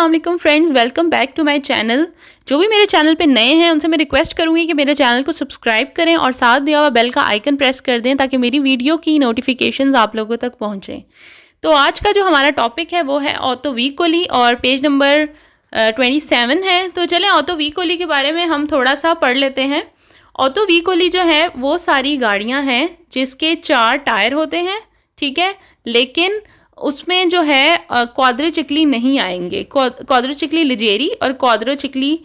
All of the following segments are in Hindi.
अस्सलाम वालेकुम friends, welcome back to my channel. जो भी मेरे चैनल पे नए हैं उनसे मैं रिक्वेस्ट करूंगी कि मेरे चैनल को सब्सक्राइब करें और साथ दिया हुआ बेल का आइकन प्रेस कर दें ताकि मेरी वीडियो की नोटिफिकेशंस आप लोगों तक पहुंचे। तो आज का जो हमारा टॉपिक है वो है ऑटो व्हीकली और पेज नंबर 27 है। तो चलें ऑटो व्हीकली के बारे में हम थोड़ा सा पढ़ लेते हैं। ऑटो व्हीकली जो है वो सारी गाड़ियाँ हैं जिसके 4 टायर होते हैं, ठीक है, लेकिन उसमें जो है क्वाड्रिचिकली नहीं आएंगे। क्वाड्रिचिकली लिजेरी और क्वाड्रिचिकली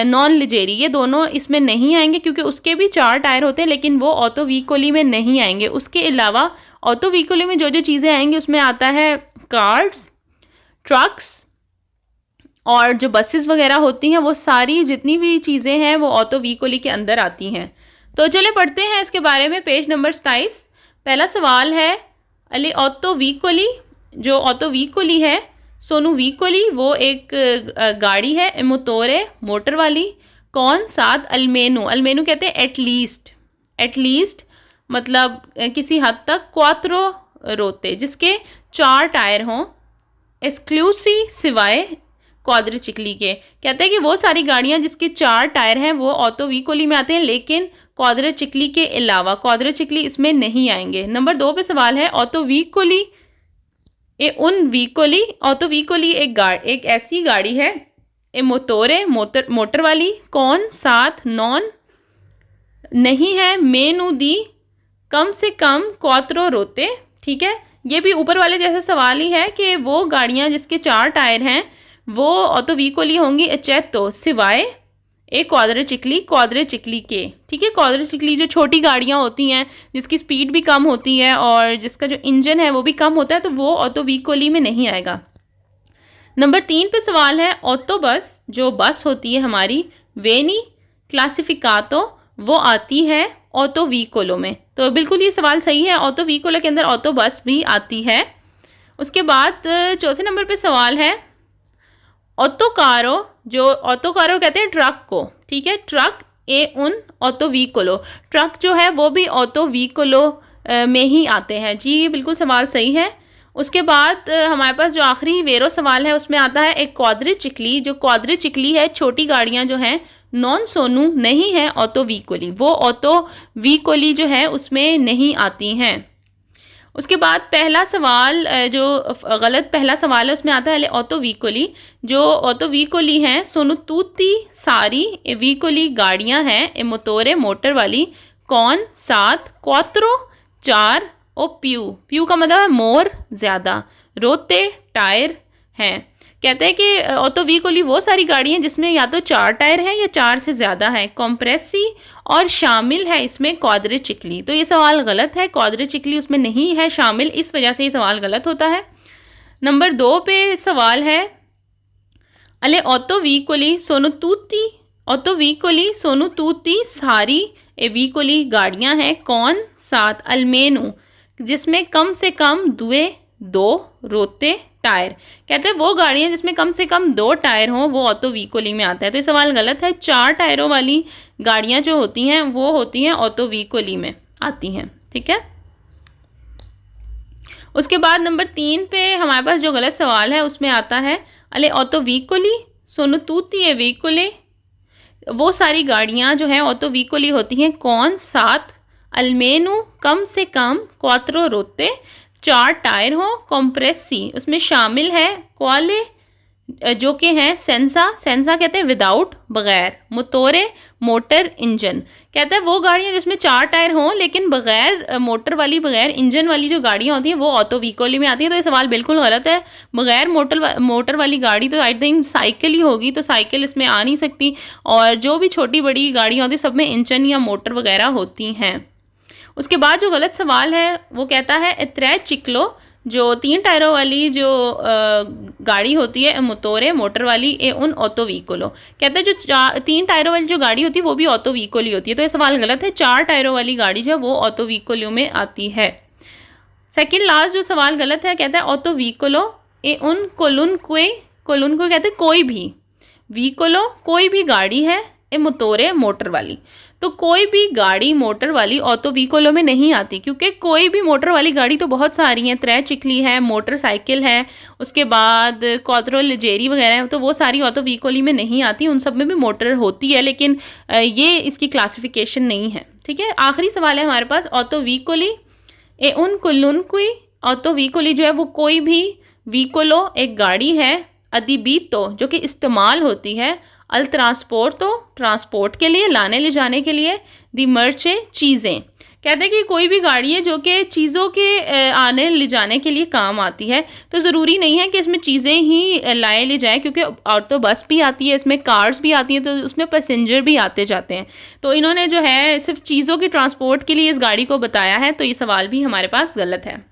नॉन लिजेरी ये दोनों इसमें नहीं आएंगे क्योंकि उसके भी 4 टायर होते हैं, लेकिन वो ऑटो व्हीकली में नहीं आएंगे। उसके अलावा ऑटो व्हीकली में जो जो चीज़ें आएंगी उसमें आता है कार्स, ट्रक्स और जो बसेस वगैरह होती हैं, वो सारी जितनी भी चीज़ें हैं वो ऑटो व्हीकली के अंदर आती हैं। तो चले पढ़ते हैं इसके बारे में। पेज नंबर 27 पहला सवाल है, अले ऑटो व्हीकली, जो ऑटो व्हीकली है सोनू व्हीकली वो एक गाड़ी है, मोटोरे मोटर वाली, कौन साथ अल्मेनू, अल्मेनू कहते हैं एटलीस्ट मतलब किसी हद तक, क्वात्रो रोते जिसके 4 टायर हों, एक्सक्लूसिव सिवाय क्वाड्रिचिकली के। कहते हैं कि वो सारी गाड़ियां जिसके 4 टायर हैं वो ऑटो व्हीकली में आते हैं, लेकिन क्वाड्रिचिकली के अलावा क्वाड्रिचिकली इसमें नहीं आएंगे। नंबर 2 पे सवाल है, ऑटो व्हीकली ऑटो व्हीकली एक ऐसी गाड़ी है, ए मोटोरे मोटर वाली, कौन साथ नॉन नहीं है, मेनू दी कम से कम क्वात्रो रोते, ठीक है। ये भी ऊपर वाले जैसे सवाल ही है कि वो गाड़ियां जिसके 4 टायर हैं वो ऑटो व्हीकली होंगी एचेतो सिवाय एक क्वाड्रिचिकली के, ठीक है। क्वाड्रिचिकली जो छोटी गाड़ियां होती हैं जिसकी स्पीड भी कम होती है और जिसका जो इंजन है वो भी कम होता है, तो वो ऑटो व्हीकली में नहीं आएगा। नंबर 3 पे सवाल है, ऑटो बस, जो बस होती है हमारी, वेनी क्लासिफिकातो, वो आती है ऑटो व्हीकलो में। तो बिल्कुल ये सवाल सही है, ऑटो व्हीकलो के अंदर ऑटो बस भी आती है। उसके बाद चौथे नंबर पे सवाल है, ऑटो कारो, जो ऑटो कारो कहते हैं ट्रक को, ठीक है, ट्रक ए उन ऑटो व्हीकलो, ट्रक जो है वो भी ऑटो व्हीकलो में ही आते हैं। जी बिल्कुल सवाल सही है। उसके बाद हमारे पास जो आखिरी वेरो सवाल है उसमें आता है एक क्वाड्रिचिकली, जो क्वाड्रिचिकली है छोटी गाड़ियां जो हैं नॉन सोनू नहीं है ऑटो व्हीकली, वो ऑटो व्हीकली जो है उसमें नहीं आती हैं। उसके बाद पहला सवाल जो गलत पहला सवाल है उसमें आता है ऑटो व्हीकली, जो ऑटो व्हीकली हैं सोनुतूती सारी व्हीकली गाड़ियां हैं, ए मोटोरे मोटर वाली, कौन सात क्वात्रो 4 और प्यू का मतलब है मोर ज़्यादा, रोते टायर हैं। कहते हैं कि ऑटो व्हीकली वो सारी गाड़ियां जिसमें या तो 4 टायर हैं या 4 से ज़्यादा है, कॉम्प्रेसी और शामिल है इसमें क्वाड्रिचिकली। तो ये सवाल गलत है, क्वाड्रिचिकली उसमें नहीं है शामिल, इस वजह से ये सवाल गलत होता है। नंबर 2 पे सवाल है, अले ऑटो व्हीकली सोनुतूती सारी व्हीकली गाड़ियां हैं, कौन साथ अल्मेनू, जिसमें कम से कम 2 रोते टायर। कहते हैं वो गाड़ियां जिसमें कम से कम 2 टायर हों वो ऑटो व्हीकली में आता है। तो ये सवाल गलत है, 4 टायरों वाली गाड़ियां जो होती हैं वो होती हैं ऑटो व्हीकली में आती हैं, ठीक है। उसके बाद नंबर 3 पे हमारे पास जो गलत सवाल है उसमें आता है, अले ऑटो व्हीकली सोनुतूती व्हीकले, वो सारी गाड़ियां जो हैं ऑटो व्हीकली होती हैं, कौन साथ अल्मेनू कम से कम क्वात्रो रोते 4 टायर हो, कॉम्प्रेसी उसमें शामिल है, क्वाले जो कि हैं सेंसा कहते हैं विदाउट बगैर, मोटोरे मोटर इंजन। कहते हैं वो गाड़ियां जिसमें 4 टायर हों लेकिन बगैर मोटर वाली बगैर इंजन वाली जो गाड़ियां होती हैं वो ऑटो व्हीकली में आती हैं। तो ये सवाल बिल्कुल गलत है, बगैर मोटर वाली गाड़ी तो आई थिंक साइकिल ही होगी, तो साइकिल इसमें आ नहीं सकती, और जो भी छोटी बड़ी गाड़ियां होती हैं सब में इंजन या मोटर वगैरह होती हैं। उसके बाद जो गलत सवाल है वो कहता है त्रै चिकलो, जो 3 टायरों वाली जो गाड़ी होती है मोटोरे मोटर वाली, ए उन ऑटो व्हीकलो। कहते हैं जो 3 टायरों वाली जो गाड़ी होती है वो भी ऑटो व्हीकली होती है। तो ये सवाल गलत है, 4 टायरों वाली गाड़ी जो है वो ऑटो व्हीकलियों में आती है। सेकेंड लास्ट जो सवाल गलत है, कहता है ऑटो व्हीकलो ए उन कोलुन को कहते हैं कोई भी व्हीकलो, कोई भी गाड़ी है, ए मोटोरे मोटर वाली। तो कोई भी गाड़ी मोटर वाली ऑटो व्हीकलों में नहीं आती, क्योंकि कोई भी मोटर वाली गाड़ी तो बहुत सारी हैं, त्रै चिकली है, मोटरसाइकिल है, उसके बाद क्वात्रो लिजेरी वगैरह है, तो वो सारी ऑटो व्हीकली में नहीं आती, उन सब में भी मोटर होती है, लेकिन ये इसकी क्लासिफिकेशन नहीं है। ठीक है, आखिरी सवाल है हमारे पास, ऑटो व्हीकली ए उन कुल्लुन कोई, ऑटो व्हीकली जो है वो कोई भी व्हीकलो एक गाड़ी है, अधिबीतो जो कि इस्तेमाल होती है, अल ट्रांसपोर्ट तो ट्रांसपोर्ट के लिए, लाने ले जाने के लिए, दी मर्चे चीज़ें, कहते हैं कि कोई भी गाड़ी है जो कि चीज़ों के आने ले जाने के लिए काम आती है। तो ज़रूरी नहीं है कि इसमें चीज़ें ही लाए ले जाएं, क्योंकि ऑटो बस भी आती है, इसमें कार्स भी आती हैं, तो उसमें पैसेंजर भी आते जाते हैं। तो इन्होंने जो है सिर्फ चीज़ों की ट्रांसपोर्ट के लिए इस गाड़ी को बताया है, तो ये सवाल भी हमारे पास गलत है।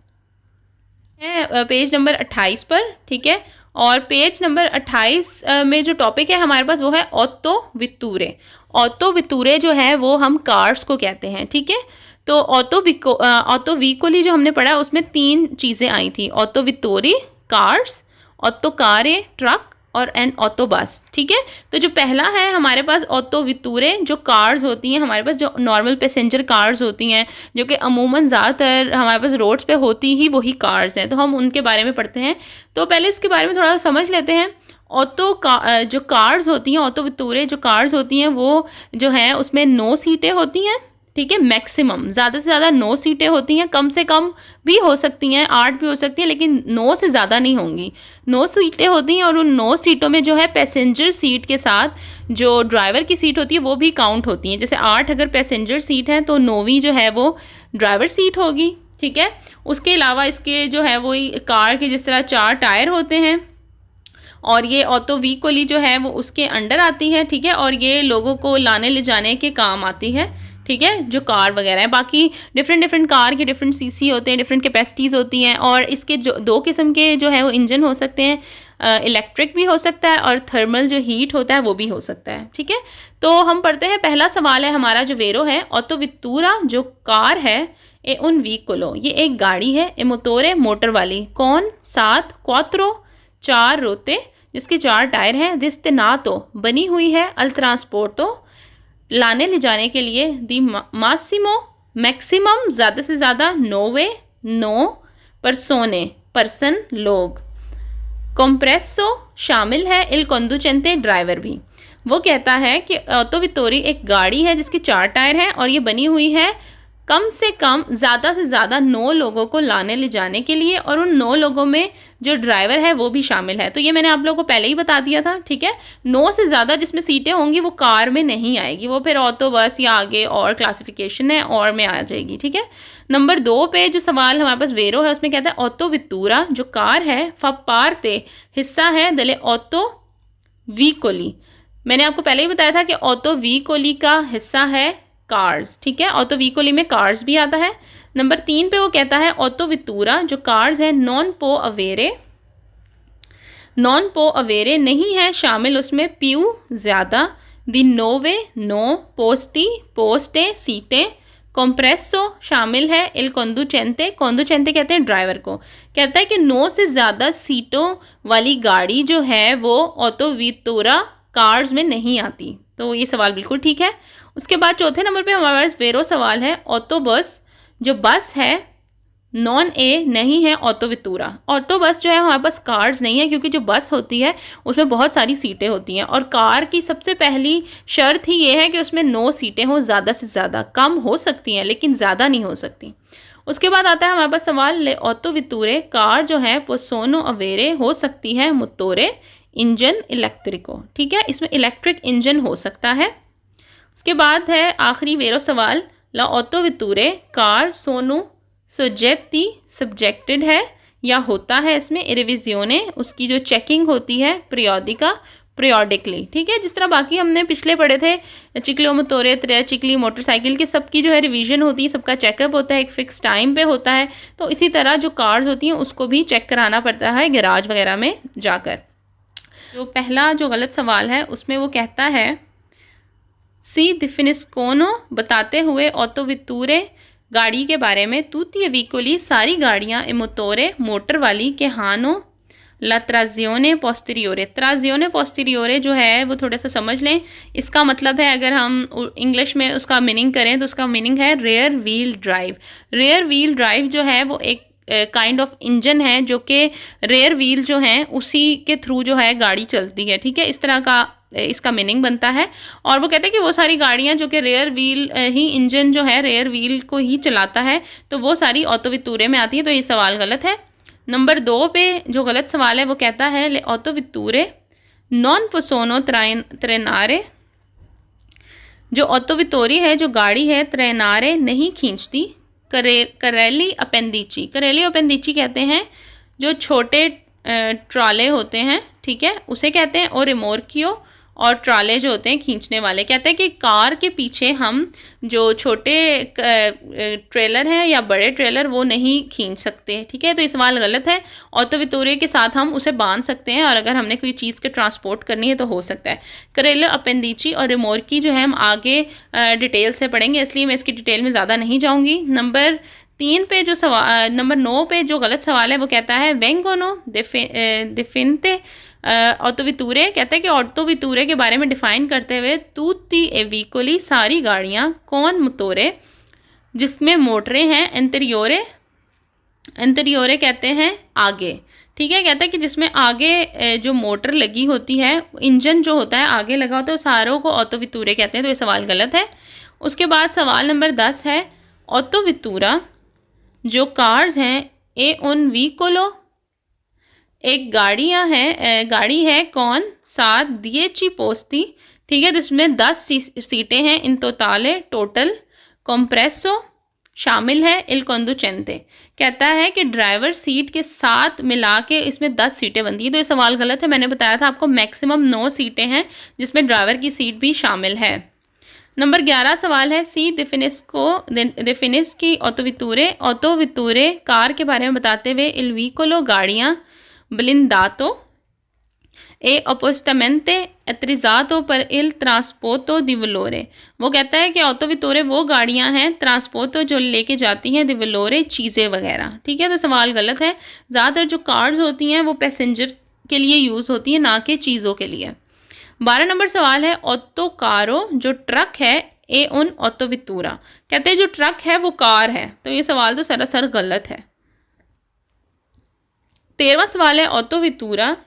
पेज नंबर 28 पर। ठीक है, और पेज नंबर 28 में जो टॉपिक है हमारे पास वो है ऑटो वितूरे। ऑटो वितूरे जो है वो हम कार्स को कहते हैं। ठीक है, तो ऑटो व्हीकली जो हमने पढ़ा उसमें 3 चीज़ें आई थी, ऑटो वितोरी कार्स, ऑटो कारे ट्रक और एंड ऑटो बस। ठीक है, तो जो पहला है हमारे पास ऑटो वितूरे, जो कार्स होती हैं हमारे पास, जो नॉर्मल पैसेंजर कार्स होती हैं, जो कि अमूमन ज़्यादातर हमारे पास रोड्स पे होती ही वही कार्स हैं, तो हम उनके बारे में पढ़ते हैं। तो पहले इसके बारे में थोड़ा सा समझ लेते हैं। जो कार्स होती हैं, ऑटो वितूरे जो कार्स होती हैं वो जो है उसमें 9 सीटें होती हैं। ठीक है, मैक्सिमम ज़्यादा से ज़्यादा 9 सीटें होती हैं, कम से कम भी हो सकती हैं, 8 भी हो सकती हैं, लेकिन 9 से ज़्यादा नहीं होंगी। 9 सीटें होती हैं और उन 9 सीटों में जो है पैसेंजर सीट के साथ जो ड्राइवर की सीट होती है वो भी काउंट होती हैं। जैसे 8 अगर पैसेंजर सीट है तो 9वीं जो है वो ड्राइवर सीट होगी। ठीक है, उसके अलावा इसके जो है वो कार के जिस तरह 4 टायर होते हैं, और ये ऑटो व्हीकली जो है वो उसके अंडर आती है। ठीक है, और ये लोगों को लाने ले जाने के काम आती है। ठीक है, जो कार वगैरह है, बाकी डिफरेंट कार के डिफरेंट सीसी होते हैं, डिफरेंट कैपेसिटीज़ होती हैं, और इसके जो 2 किस्म के जो है वो इंजन हो सकते हैं, इलेक्ट्रिक भी हो सकता है और थर्मल जो हीट होता है वो भी हो सकता है। ठीक है, तो हम पढ़ते हैं, पहला सवाल है हमारा जो वेरो है, ऑटो वितूरा जो कार है, ए उन व्हीकलो ये एक गाड़ी है, ए मोटोरे मोटर वाली, कौन 7 क्वात्रो 4 रोते जिसके 4 टायर हैं, दिस्तेनातो बनी हुई है, अल ट्रांसपोर्टो लाने ले जाने के लिए, दी मासिमो मैक्सिमम ज़्यादा से ज़्यादा, 9 पर्सोने पर्सन लोग, कॉम्प्रेसो शामिल है, इल कंडुचेंटे ड्राइवर भी। वो कहता है कि ऑटो वितोरी एक गाड़ी है जिसके 4 टायर हैं और ये बनी हुई है कम से कम ज़्यादा से ज़्यादा 9 लोगों को लाने ले जाने के लिए, और उन 9 लोगों में जो ड्राइवर है वो भी शामिल है। तो ये मैंने आप लोगों को पहले ही बता दिया था। ठीक है, 9 से ज़्यादा जिसमें सीटें होंगी वो कार में नहीं आएगी, वो फिर ऑटो बस या आगे और क्लासिफिकेशन है और में आ जाएगी। ठीक है, नंबर 2 पे जो सवाल हमारे पास वेरो है उसमें कहता है ऑटो वितूरा जो कार है, फपारते हिस्सा है, दले ऑटो व्हीकली। मैंने आपको पहले ही बताया था कि ऑटो व्हीकली का हिस्सा है कार्स। ठीक है, ऑटो व्हीकली में कार्स भी आता है। नंबर 3 पे वो कहता है ऑटो वितूरा जो कार्स है, नॉन पो अवेरे नहीं है शामिल उसमें, प्यू ज़्यादा, दी नोवे 9 पोस्टी पोस्टे सीटें, कॉम्प्रेसो शामिल है, इल कंडुचेंटे कहते हैं ड्राइवर को। कहता है कि 9 से ज़्यादा सीटों वाली गाड़ी जो है वो ऑटो वितूरा कार्स में नहीं आती। तो ये सवाल बिल्कुल ठीक है। उसके बाद चौथे नंबर पे हमारे पास वेरो सवाल है, ऑटो बस जो बस है, नॉन ए नहीं है ऑटो वितूरा। ऑटो बस जो है हमारे पास कार्स नहीं है, क्योंकि जो बस होती है उसमें बहुत सारी सीटें होती हैं, और कार की सबसे पहली शर्त ही ये है कि उसमें 9 सीटें हो, ज़्यादा से ज़्यादा, कम हो सकती हैं लेकिन ज़्यादा नहीं हो सकती। उसके बाद आता है हमारे पास सवाल, ले ऑटो वितूरे कार जो है पोसोनो अवेरे हो सकती है, मोटोरे इंजन इलेक्ट्रिको। ठीक है, इसमें इलेक्ट्रिक इंजन हो सकता है। उसके बाद है आखिरी वेरो सवाल, ला ऑटो वितूरे कार सोनो सोजेती सब्जेक्टेड है या होता है इसमें रिविजियोने, उसकी जो चेकिंग होती है पीरियोडिकली। ठीक है, जिस तरह बाकी हमने पिछले पढ़े थे, चिकलो मोटोरे त्रै चिकली मोटरसाइकिल की सबकी जो है रिवीजन होती है, सबका चेकअप होता है, एक फिक्स टाइम पे होता है, तो इसी तरह जो कार्स होती हैं उसको भी चेक कराना पड़ता है गैराज वगैरह में जाकर। जो पहला जो गलत सवाल है उसमें वो कहता है, सी डिफिनिस्कोनो बताते हुए ऑटो वितूरे गाड़ी के बारे में, तूती व्हीकली सारी गाड़ियाँ, मोटोरे मोटर वाली के हानो ला ट्राजियोने पोस्टीरियोरे। ट्राजियोने पोस्टीरियोरे जो है वो थोड़ा सा समझ लें, इसका मतलब है अगर हम इंग्लिश में उसका मीनिंग करें तो उसका मीनिंग है rear wheel drive. Rear wheel drive जो है वो एक काइंड ऑफ इंजन है जो कि रेयर व्हील जो हैं उसी के थ्रू जो है गाड़ी चलती है, ठीक है, इस तरह का इसका मीनिंग बनता है। और वो कहते हैं कि वो सारी गाड़ियां जो कि रेयर व्हील ही इंजन जो है रेयर व्हील को ही चलाता है, तो वो सारी ऑटोवितूरे में आती है, तो ये सवाल गलत है। नंबर 2 पे जो गलत सवाल है वो कहता है ले ऑटोवितूरे नॉन पोसोनो त्रेनारे। जो ऑटोवितोरी है, जो गाड़ी है, त्रेनारे नहीं खींचती। करेली अपेंडिची। करेली अपेंडिची कहते हैं जो छोटे ट्राले होते हैं, ठीक है, उसे कहते हैं। और रिमोर्कियो और ट्राले जो होते हैं खींचने वाले। कहते हैं कि कार के पीछे हम जो छोटे ट्रेलर हैं या बड़े ट्रेलर वो नहीं खींच सकते, ठीक है, तो ये सवाल गलत है। ऑटोवितोरे के साथ हम उसे बांध सकते हैं और अगर हमने कोई चीज़ के ट्रांसपोर्ट करनी है तो हो सकता है। करेला अपेंडिची और रिमोर्की जो है हम आगे डिटेल से पढ़ेंगे, इसलिए मैं इसकी डिटेल में ज़्यादा नहीं जाऊँगी। नंबर 3 पे जो सवाल, नंबर 9 पे जो गलत सवाल है वो कहता है वेंगोनो डिफिनते ऑटोवितूरे। कहते हैं कि ऑटोवितूरे के बारे में डिफाइन करते हुए तुtti e vicoli सारी गाड़ियां कौन मोटोरे जिसमें मोटरें हैं। एंटेरियोरे। एंटेरियोरे कहते हैं आगे, ठीक है, कहता है कि जिसमें आगे जो मोटर लगी होती है, इंजन जो होता है आगे लगा होता है, सारों को ऑटोवितूरे कहते हैं, तो ये सवाल गलत है। उसके बाद सवाल नंबर 10 है ऑटोवितूरा जो कार्स हैं ए उन व्हीकोलो एक गाड़ी है कौन 7 10 पोस्ती, ठीक है, जिसमें 10 सीटें हैं। इन तोताले टोटल कॉम्प्रेसो शामिल है। इल कंडुचेंटे कहता है कि ड्राइवर सीट के साथ मिला के इसमें 10 सीटें बनती है, तो ये सवाल गलत है। मैंने बताया था आपको मैक्सिमम 9 सीटें हैं जिसमें ड्राइवर की सीट भी शामिल है। नंबर 11 सवाल है सी डिफिनिस की ऑटोवितूरे कार के बारे में बताते हुए इल व्हीकोलो गाड़ियाँ ब्लिंदातो ए अपोस्टमेंटे एत्रिजातो पर इल ट्रांसपोर्टो दी वलोरे। वो कहता है कि ऑटोवितोरे वो गाड़ियां हैं ट्रांसपोर्टो जो लेके जाती हैं दी वलोरे चीज़ें वगैरह, ठीक है, तो सवाल गलत है। ज़्यादातर जो कार्स होती हैं वो पैसेंजर के लिए यूज़ होती हैं, ना कि चीज़ों के लिए। 12 नंबर सवाल है ऑटोकारो जो ट्रक है ए उन ऑटोवितूरा। कहते हैं जो ट्रक है वो कार है, तो ये सवाल तो सरासर गलत है। 13वां सवाल है ऑटोवितूरा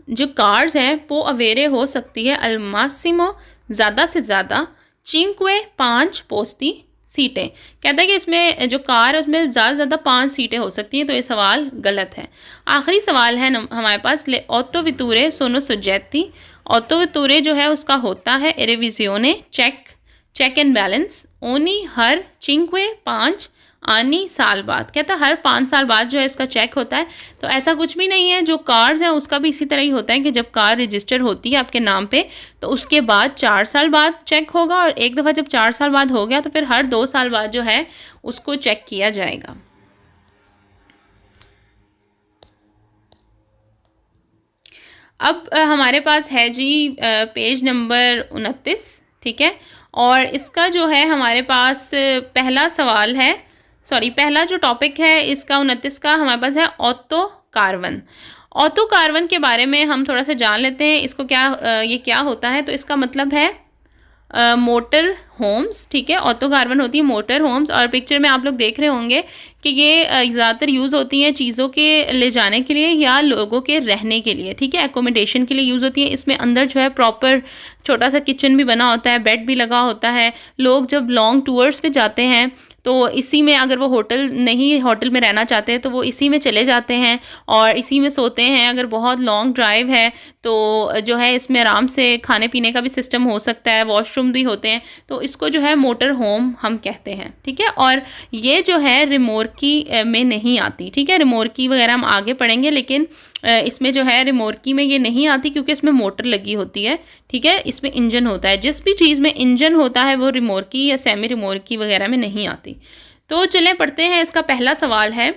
जो कार्स हैं वो अवेरे हो सकती है अल्मासिमो ज़्यादा से ज़्यादा 5 पोस्ती सीटें। कहता है कि इसमें जो कार है उसमें ज़्यादा से ज़्यादा 5 सीटें हो सकती हैं, तो ये सवाल गलत है। आखिरी सवाल है हमारे पास ले ऑटोवितूरे सोनो सोजेती। ऑटोवितूरे जो है उसका होता है रिविजियोने चेक एंड बैलेंस ओनी हर 5 आनी साल बाद। कहता है हर 5 साल बाद जो है इसका चेक होता है, तो ऐसा कुछ भी नहीं है। जो कार्स हैं उसका भी इसी तरह ही होता है कि जब कार रजिस्टर होती है आपके नाम पे तो उसके बाद 4 साल बाद चेक होगा, और एक दफ़ा जब 4 साल बाद हो गया तो फिर हर 2 साल बाद जो है उसको चेक किया जाएगा। अब हमारे पास है जी पेज नंबर 29, ठीक है, और इसका जो है हमारे पास पहला जो टॉपिक है इसका 29 का हमारे पास है ऑटो कार्वन। ऑटो कार्वन के बारे में हम थोड़ा सा जान लेते हैं इसको ये क्या होता है। तो इसका मतलब है मोटर होम्स, ठीक है, ऑटो कार्वन होती है मोटर होम्स, और पिक्चर में आप लोग देख रहे होंगे कि ये ज़्यादातर यूज़ होती हैं चीज़ों के ले जाने के लिए या लोगों के रहने के लिए, ठीक है, एकोमोडेशन के लिए यूज़ होती है। इसमें अंदर जो है प्रॉपर छोटा सा किचन भी बना होता है, बेड भी लगा होता है। लोग जब लॉन्ग टूर्स पे जाते हैं तो इसी में, अगर वो होटल में रहना चाहते हैं तो वो इसी में चले जाते हैं और इसी में सोते हैं। अगर बहुत लॉन्ग ड्राइव है तो जो है इसमें आराम से खाने पीने का भी सिस्टम हो सकता है, वॉशरूम भी होते हैं, तो इसको जो है मोटर होम हम कहते हैं, ठीक है। और ये जो है रिमोर्की में नहीं आती, ठीक है, रिमोर्की वगैरह हम आगे पढ़ेंगे, लेकिन इसमें जो है रिमोर्की में ये नहीं आती क्योंकि इसमें मोटर लगी होती है, ठीक है, इसमें इंजन होता है। जिस भी चीज़ में इंजन होता है वो रिमोर्की या सेमी रिमोर्की वगैरह में नहीं आती। तो चलें पढ़ते हैं। इसका पहला सवाल है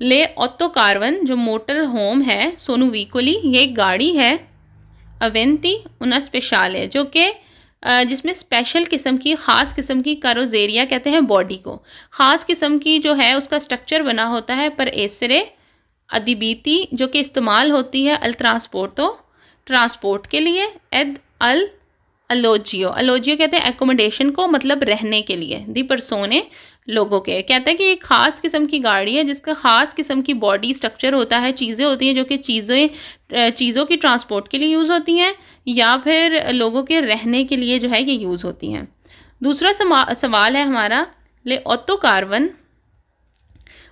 ले ऑटो कार्वन जो मोटर होम है सोनू वीकोली, ये गाड़ी है अवेंती उना स्पेशल जो कि जिसमें स्पेशल किस्म की, ख़ास किस्म की कारोजेरिया कहते हैं बॉडी को, ख़ास किस्म की जो है उसका स्ट्रक्चर बना होता है पर एसरे अदिबीती जो कि इस्तेमाल होती है अल ट्रांसपोर्टो ट्रांसपोर्ट के लिए, एद अल अलोजियो, अलोजियो कहते हैं एकोमोडेशन को, मतलब रहने के लिए, दी परसोने लोगों के। कहता है कि एक खास किस्म की गाड़ी है जिसका खास किस्म की बॉडी स्ट्रक्चर होता है, चीज़ें होती हैं जो कि चीज़ों की ट्रांसपोर्ट के लिए यूज़ होती हैं या फिर लोगों के रहने के लिए जो है ये यूज़ होती हैं। दूसरा सवाल है हमारा, ले ऑटो कार्वन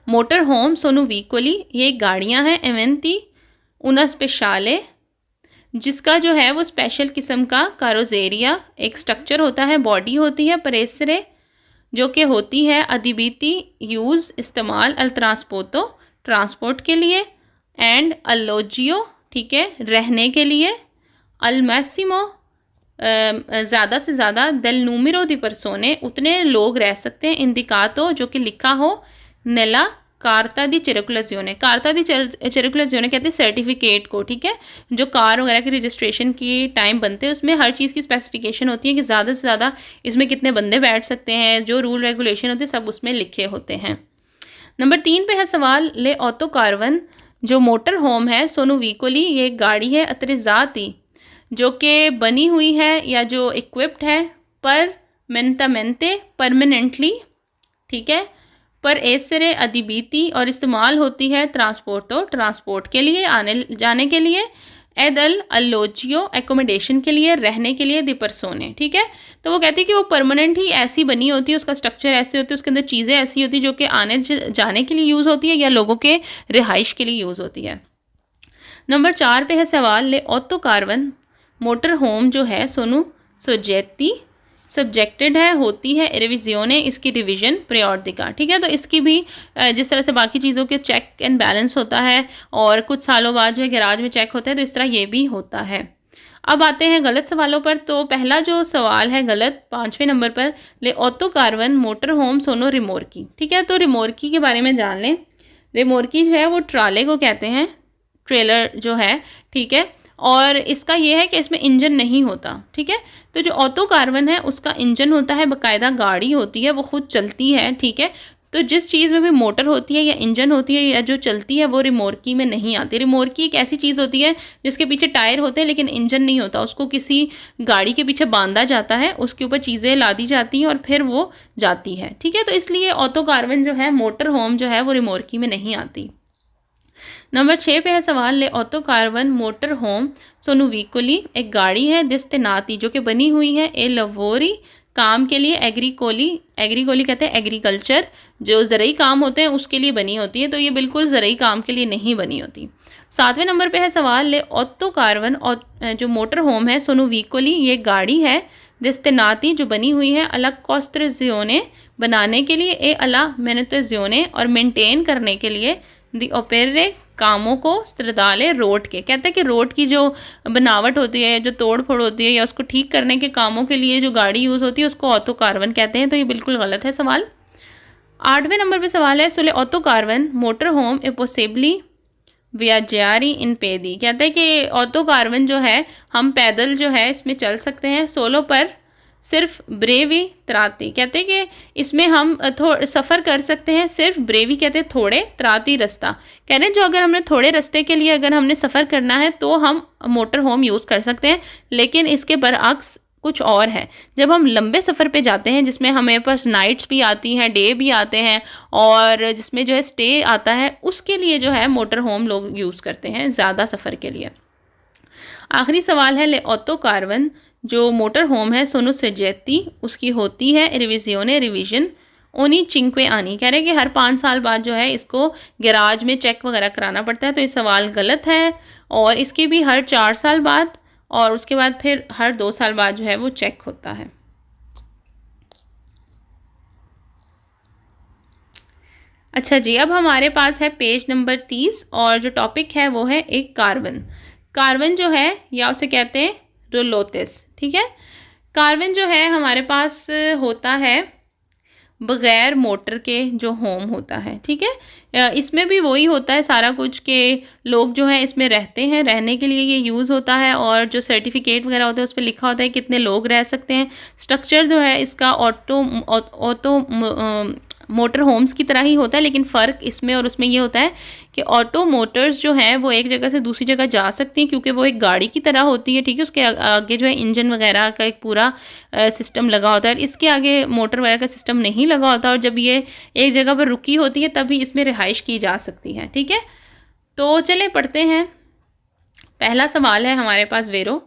मोटर होम सोनो व्हीकली, ये गाड़ियाँ हैं एवेंती उना स्पेशले, जिसका जो है वो स्पेशल किस्म का कारोजेरिया एक स्ट्रक्चर होता है, बॉडी होती है, परेसरे जो कि होती है अदिबीती यूज़ इस्तेमाल अल ट्रांसपोर्टो ट्रांसपोर्ट के लिए, एंड अलोजियो ठीक है रहने के लिए, अल मैक्सिमो ज़्यादा से ज़्यादा, देल नूमेरो दी परसोने उतने लोग रह सकते हैं, इंडिकातो जो कि लिखा हो, नेला कार्ता दी सर्कुलेशियोने, कार्ता दी सर्कुलेशियोने कहते हैं सर्टिफिकेट को, ठीक है, जो कार वगैरह की रजिस्ट्रेशन की टाइम बनते हैं उसमें हर चीज़ की स्पेसिफिकेशन होती है कि ज़्यादा से ज़्यादा इसमें कितने बंदे बैठ सकते हैं, जो रूल रेगुलेशन होते हैं सब उसमें लिखे होते हैं। नंबर 3 पे है सवाल, ले ऑटो कार्वन जो मोटर होम है सोनो व्हीकली, ये गाड़ी है अतरिजाती जो कि बनी हुई है या जो इक्विप्ड है परमानेंटली ठीक है, पर एसरे अदिबीती और इस्तेमाल होती है ट्रांसपोर्ट के लिए, आने जाने के लिए, एदल अलोजियो एकोमोडेशन के लिए, रहने के लिए, दी परसोने ठीक है। तो वो कहती है कि वो परमानेंट ही ऐसी बनी होती है, उसका स्ट्रक्चर ऐसे होती है, उसके अंदर चीज़ें ऐसी होती है जो कि आने जाने के लिए यूज़ होती है या लोगों के रिहाइश के लिए यूज़ होती है। नंबर 4 पे है सवाल, ले ऑटो कार्वन मोटर होम जो है सोनू सोजेती सब्जेक्टेड है होती है रिविजियोने, इसकी रिवीजन पीरियोडिका ठीक है। तो इसकी भी जिस तरह से बाकी चीज़ों के चेक एंड बैलेंस होता है और कुछ सालों बाद जो है गैराज में चेक होता है, तो इस तरह ये भी होता है। अब आते हैं गलत सवालों पर। तो पहला जो सवाल है गलत 5वें नंबर पर, ले ऑटो कार्वन मोटर होम सोनो रिमोर्की ठीक है। तो रिमोर्की के बारे में जान लें। रिमोर्की जो है वो ट्राले को कहते हैं, ट्रेलर जो है ठीक है, और इसका ये है कि इसमें इंजन नहीं होता ठीक है। तो जो ऑटो कार्वन है उसका इंजन होता है, बाकायदा गाड़ी होती है, वो खुद चलती है ठीक है। तो जिस चीज़ में भी मोटर होती है या इंजन होती है या जो चलती है वो रिमोर्की में नहीं आती। रिमोर्की एक ऐसी चीज़ होती है जिसके पीछे टायर होते हैं लेकिन इंजन नहीं होता, उसको किसी गाड़ी के पीछे बांधा जाता है, उसके ऊपर चीज़ें लादी जाती हैं और फिर वो जाती है ठीक है। तो इसलिए ऑटो कार्वन जो है मोटर होम जो है वो रिमोर्की में नहीं आती। नंबर 6 पे है सवाल, ले ऑटो कार्वन मोटर होम सोनू व्हीकली, एक गाड़ी है दिस्तेनाती जो कि बनी हुई है ए लवोरी काम के लिए, एग्रीकोली कहते हैं एग्रीकल्चर, जो ज़रूरी काम होते हैं उसके लिए बनी होती है। तो ये बिल्कुल ज़रूरी काम के लिए नहीं बनी होती। 7वें नंबर पे है सवाल, ले ऑटो कार्वन जो मोटर होम है सोनू व्हीकली, ये गाड़ी है दिस्तेनाती जो बनी हुई है अलग कॉस्ट्रेजियोने बनाने के लिए, ए अला मेनेटोजियोने और मेंटेन करने के लिए, दी ओपेरे कामों को स्त्रदाले रोड के, कहते हैं कि रोड की जो बनावट होती है, जो तोड़ फोड़ होती है या उसको ठीक करने के कामों के लिए जो गाड़ी यूज़ होती है उसको ऑटो कार्वन कहते हैं। तो ये बिल्कुल गलत है सवाल। 8वें नंबर पे सवाल है, सोले ऑटो कार्वन मोटर होम ए पॉसिबली वियाजारी इन पेदी, कहते हैं कि ऑटो कार्वन जो है हम पैदल जो है इसमें चल सकते हैं, सोलो पर सिर्फ ब्रेवी त्राती, कहते हैं कि इसमें हम सफ़र कर सकते हैं सिर्फ ब्रेवी कहते हैं थोड़े, त्राती रास्ता, कह रहे हैं जो अगर हमने थोड़े रास्ते के लिए अगर हमने सफ़र करना है तो हम मोटर होम यूज़ कर सकते हैं। लेकिन इसके बरअक्स कुछ और है, जब हम लंबे सफ़र पे जाते हैं जिसमें हमें पास नाइट्स भी आती हैं, डे भी आते हैं और जिसमें जो है स्टे आता है, उसके लिए जो है मोटर होम लोग यूज़ करते हैं ज़्यादा सफ़र के लिए। आखिरी सवाल है, ले ऑटो कार्वन जो मोटर होम है सोनू सोजेती, उसकी होती है रिविजियोने रिवीजन ओनी चिंक्वे आनी, कह रहे हैं कि हर 5 साल बाद जो है इसको गैराज में चेक वगैरह कराना पड़ता है। तो ये सवाल गलत है और इसके भी हर 4 साल बाद और उसके बाद फिर हर 2 साल बाद जो है वो चेक होता है। अच्छा जी, अब हमारे पास है पेज नंबर 30 और जो टॉपिक है वो है एक कार्बन। कार्बन जो है या उसे कहते हैं रोलोतेस ठीक है। कार्बन जो है हमारे पास होता है बगैर मोटर के जो होम होता है ठीक है। इसमें भी वही होता है सारा कुछ के लोग जो है इसमें रहते हैं, रहने के लिए ये यूज़ होता है और जो सर्टिफिकेट वगैरह होता है उस पर लिखा होता है कितने लोग रह सकते हैं। स्ट्रक्चर जो है इसका मोटर होम्स की तरह ही होता है, लेकिन फ़र्क इसमें और उसमें ये होता है कि ऑटो मोटर्स जो हैं वो एक जगह से दूसरी जगह जा सकती हैं क्योंकि वो एक गाड़ी की तरह होती है, ठीक है। उसके आगे जो है इंजन वगैरह का एक पूरा सिस्टम लगा होता है, इसके आगे मोटर वगैरह का सिस्टम नहीं लगा होता, और जब ये एक जगह पर रुकी होती है तभी इसमें रिहाइश की जा सकती है, ठीक है। तो चले पढ़ते हैं। पहला सवाल है हमारे पास वेरो,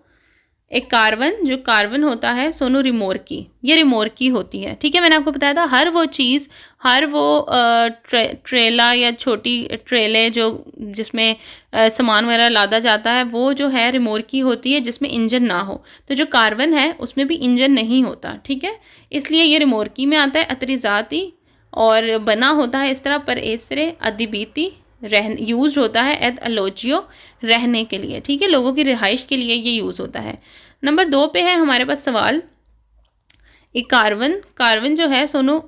एक कार्बन, जो कार्बन होता है सोनू रिमोर्की, ये रिमोर्की होती है, ठीक है। मैंने आपको बताया था हर वो चीज़, हर वो ट्रेला या छोटी ट्रेले जो जिसमें सामान वगैरह लादा जाता है वो जो है रिमोर्की होती है जिसमें इंजन ना हो। तो जो कार्बन है उसमें भी इंजन नहीं होता, ठीक है, इसलिए ये रिमोर्की में आता है। अतरिजाती और बना होता है इस तरह पर एसरे अदिबीती यूज होता है एद अलोजियो रहने के लिए, ठीक है, लोगों की रिहाइश के लिए ये यूज़ होता है। नंबर 2 पे है हमारे पास सवाल, एक कार्बन, कार्बन जो है सोनू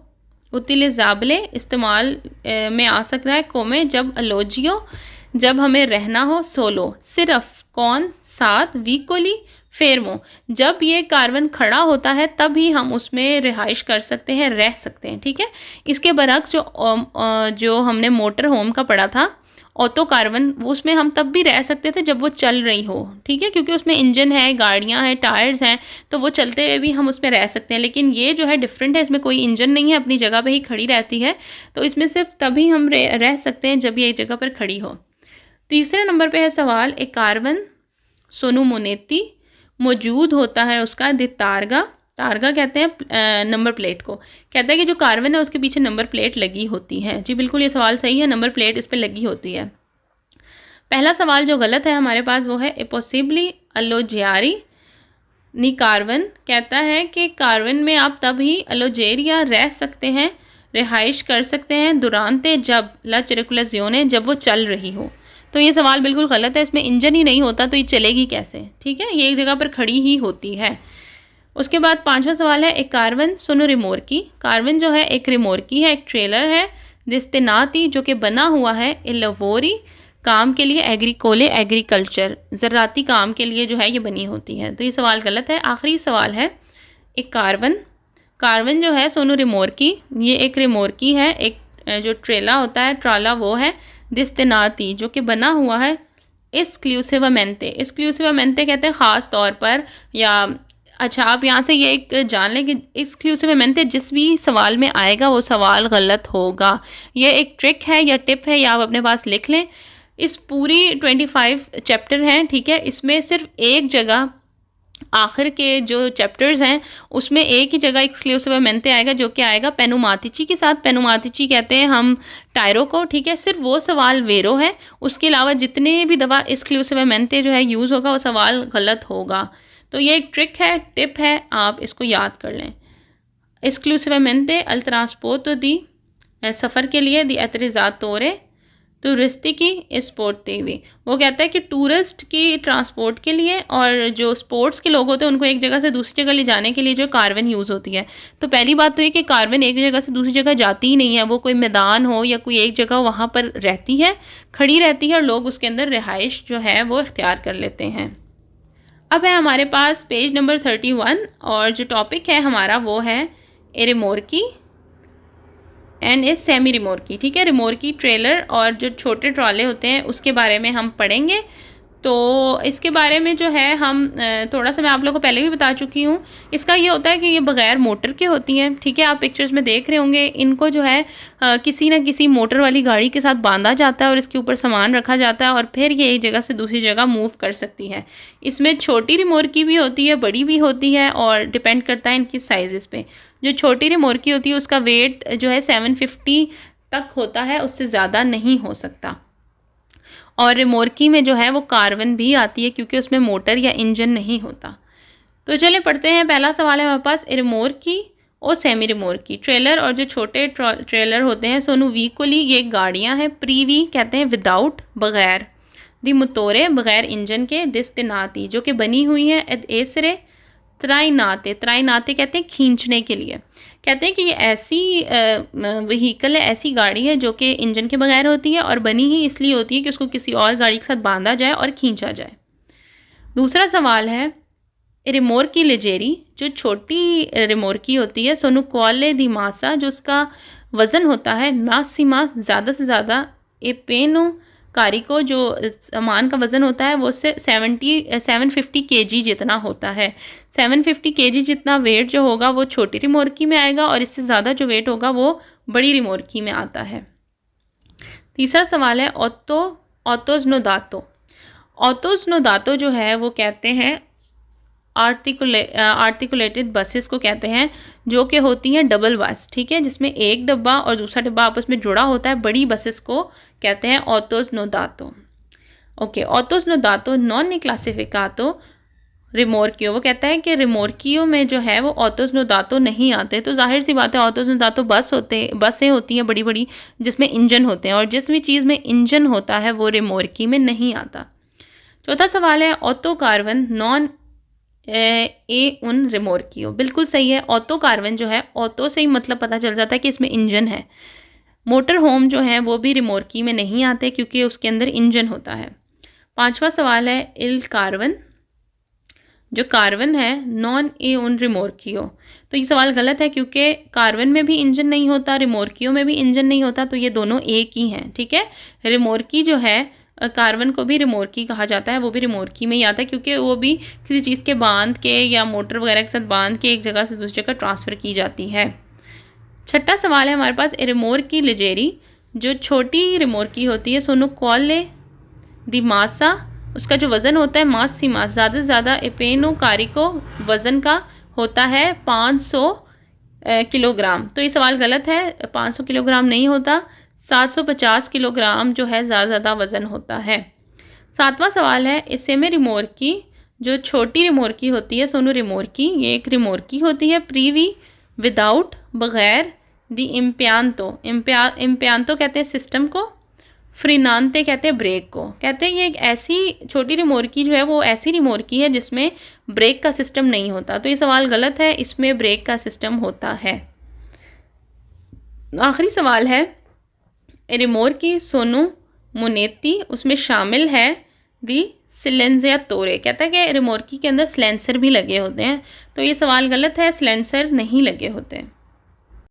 उतिलिजाबले इस्तेमाल में आ सकता है कोमे जब अलोजियो, जब हमें रहना हो, सोलो सिर्फ, कौन, साथ, वीकोली, फेरमो, जब ये कार्बन खड़ा होता है तभी हम उसमें रिहाइश कर सकते हैं, रह सकते हैं, ठीक है। इसके बरक्स जो हमने मोटर होम का पढ़ा था ऑटो कार्बन, उसमें हम तब भी रह सकते थे जब वो चल रही हो, ठीक है, क्योंकि उसमें इंजन है, गाड़ियां हैं, टायर्स हैं, तो वो चलते हुए भी हम उसमें रह सकते हैं। लेकिन ये जो है डिफरेंट है, इसमें कोई इंजन नहीं है, अपनी जगह पे ही खड़ी रहती है, तो इसमें सिर्फ तभी हम रह सकते हैं जब ये एक जगह पर खड़ी हो। तीसरे नंबर पे है सवाल, एक कार्बन सोनू मोनेती मौजूद होता है उसका द तारगा, तारगा कहते हैं नंबर प्लेट को, कहता है कि जो कार्बन है उसके पीछे नंबर प्लेट लगी होती है। जी बिल्कुल, ये सवाल सही है, नंबर प्लेट इस पर लगी होती है। पहला सवाल जो गलत है हमारे पास वो है पॉसिबली अलोजियारी नी कार्बन, कहता है कि कार्बन में आप तभी अलोजेरिया रह सकते हैं, रिहाइश कर सकते हैं दुरानते जब ला चिरकुलाजियोने, जब वो चल रही हो। तो ये सवाल बिल्कुल गलत है, इसमें इंजन ही नहीं होता तो ये चलेगी कैसे, ठीक है, ये एक जगह पर खड़ी ही होती है। उसके बाद 5वां सवाल है, एक कार्बन सोनो रिमोर्की, कार्बन जो है एक रिमोर्की है, एक ट्रेलर है, दिस्तेनाती जो कि बना हुआ है, इलवोरी काम के लिए, एग्रीकोले एग्रीकल्चर ज़राती काम के लिए जो है ये बनी होती है। तो ये सवाल गलत है। आखिरी सवाल है, एक कार्बन, कार्बन जो है सोनू रिमोर्की, ये एक रिमोर्की है, एक जो ट्रेला होता है, ट्राला वो है, दिस्तेनाती जो कि बना हुआ है एक्सक्लूसिवमेंटे, एक्सक्लूसिवमेंटे कहते हैं ख़ास तौर पर, या अच्छा आप यहाँ से ये एक जान लें कि एक्सक्लूसिवमेंटे जिस भी सवाल में आएगा वो सवाल गलत होगा। ये एक ट्रिक है या टिप है, या आप अपने पास लिख लें। इस पूरी 25 चैप्टर हैं, ठीक है, इसमें सिर्फ एक जगह आखिर के जो चैप्टर्स हैं उसमें एक ही जगह एक्सक्लूसिवमेंटे आएगा जो कि आएगा पेनुमातिची के साथ, पेनुमातिची कहते हैं हम टायरो को, ठीक है, सिर्फ वो सवाल वेरो है, उसके अलावा जितने भी दफ़ा एक्सक्लूसिवमेंटे जो है यूज़ होगा वो सवाल गलत होगा। तो ये एक ट्रिक है, टिप है, आप इसको याद कर लें। एक्सक्लूसिवमेंटे अल ट्रांसपोर्ट दी, सफ़र के लिए, दी अतरिज़ातोरे टूरिस्टी की स्पोर्टिवी, वो कहता है कि टूरिस्ट की ट्रांसपोर्ट के लिए और जो स्पोर्ट्स के लोग होते हैं उनको एक जगह से दूसरी जगह ले जाने के लिए जो कार्बन यूज़ होती है। तो पहली बात तो ये कि कार्बन एक जगह से दूसरी जगह जाती ही नहीं है, वो कोई मैदान हो या कोई एक जगह वहाँ पर रहती है, खड़ी रहती है, और लोग उसके अंदर रिहाइश जो है वो इख्तियार कर लेते हैं। अब है हमारे पास पेज नंबर 31, और जो टॉपिक है हमारा वो है रिमोर्की एंड ए सेमी रिमोर्की, ठीक है, रिमोर्की ट्रेलर और जो छोटे ट्रॉले होते हैं उसके बारे में हम पढ़ेंगे। तो इसके बारे में जो है हम थोड़ा सा मैं आप लोगों को पहले भी बता चुकी हूँ। इसका ये होता है कि ये बग़ैर मोटर के होती हैं, ठीक है, आप पिक्चर्स में देख रहे होंगे, इनको जो है किसी न किसी मोटर वाली गाड़ी के साथ बांधा जाता है और इसके ऊपर सामान रखा जाता है और फिर ये एक जगह से दूसरी जगह मूव कर सकती है। इसमें छोटी रिमोर्की भी होती है, बड़ी भी होती है, और डिपेंड करता है इनकी साइज़ पे। जो छोटी रिमोर्की होती है उसका वेट जो है 750 तक होता है, उससे ज़्यादा नहीं हो सकता। और रिमोर्की में जो है वो कार्बन भी आती है क्योंकि उसमें मोटर या इंजन नहीं होता। तो चलिए पढ़ते हैं। पहला सवाल है हमारे पास, रिमोर्की और सेमी रिमोर्की ट्रेलर और जो छोटे ट्रेलर होते हैं सोनू वीकोली, ये गाड़ियां हैं, प्रीवी कहते हैं विदाउट, बगैर, दी मोटोरे बगैर इंजन के, दिस्तेनाती जो कि बनी हुई है, एसरे त्राइनाते, त्राइनाते कहते हैं खींचने के लिए, कहते हैं कि ये ऐसी व्हीकल है, ऐसी गाड़ी है जो कि इंजन के बगैर होती है और बनी ही इसलिए होती है कि उसको किसी और गाड़ी के साथ बांधा जाए और खींचा जाए। दूसरा सवाल है, रिमोर्की लेजेरी जो छोटी रिमोर्की होती है, सोनू क्वाले दी मासा जो उसका वज़न होता है मासिमा ज़्यादा से ज़्यादा ए पेनो कारिको जो सामान का वज़न होता है वो उससे 750 kg जितना होता है। 750 kg जितना वेट जो होगा वो छोटी रिमोर्की में आएगा और इससे ज़्यादा जो वेट होगा वो बड़ी रिमोर्की में आता है। तीसरा सवाल है ऑटोज नोदातो। ऑटोज नोदातो जो है वो कहते हैं आर्टिकुलेटेड बसेस को कहते हैं, जो कि होती हैं डबल बस, ठीक है, जिसमें एक डब्बा और दूसरा डब्बा आपस में जुड़ा होता है। बड़ी बसेस को कहते हैं ऑटोज नोदातो। ओके, ऑटोज नोदातो नॉन क्लासिफिकातो रिमोर्कियो। वो कहता है कि रिमोर्कियो में जो है वो ऑटोज नोदातो नहीं आते। तो जाहिर सी बात है ऑटोज नोदातो बसें होती हैं बड़ी बड़ी जिसमें इंजन होते हैं, और जिस भी चीज़ में इंजन होता है वो रिमोर्की में नहीं आता। चौथा सवाल है ऑटो कार्वन नॉन ए उन रिमोर्कियो। बिल्कुल सही है, ऑटो कार्वन जो है ऑटो से ही मतलब पता चल जाता है कि इसमें इंजन है। मोटर होम जो है वो भी रिमोर्की में नहीं आते क्योंकि उसके अंदर इंजन होता है। पांचवा सवाल है इल कार्वन। जो कार्वन है नॉन ए उन रिमोर्कियो। तो ये सवाल गलत है क्योंकि कार्वन में भी इंजन नहीं होता, रिमोर्कियो में भी इंजन नहीं होता, तो ये दोनों एक ही हैं, ठीक है। रिमोर्की जो है कार्वन को भी रिमोर्की कहा जाता है, वो भी रिमोर्की में ही आता है क्योंकि वो भी किसी चीज़ के बांध के या मोटर वगैरह के साथ बांध के एक जगह से दूसरी जगह ट्रांसफ़र की जाती है। छठा सवाल है हमारे पास रिमोर्की लिजेरी। जो छोटी रिमोर्की होती है सोनो कॉले दी मासा, उसका जो वज़न होता है मास ज़्यादा से ज़्यादा एपेनो कारिको वज़न का होता है 500 किलोग्राम। तो ये सवाल गलत है, 500 किलोग्राम नहीं होता, 750 किलोग्राम जो है ज़्यादा वज़न होता है। सातवां सवाल है इसेमे रिमोर्की। जो छोटी रिमोर्की होती है सोनू रिमोर्की, ये एक रिमोर्की होती है प्रीवी विदाउट बगैर दी इम्पियांतो कहते हैं सिस्टम को, फ्रीनांते कहते हैं ब्रेक को। कहते हैं ये एक ऐसी छोटी रिमोर्की जो है वो ऐसी रिमोर्की है जिसमें ब्रेक का सिस्टम नहीं होता। तो ये सवाल गलत है, इसमें ब्रेक का सिस्टम होता है। आखिरी सवाल है रिमोर्की सोनू मुनेती, उसमें शामिल है दी सिलेंजिया तोरे। कहता है कि रिमोर्की के अंदर सिलेंसर भी लगे होते हैं। तो ये सवाल गलत है, सिलेंसर नहीं लगे होते।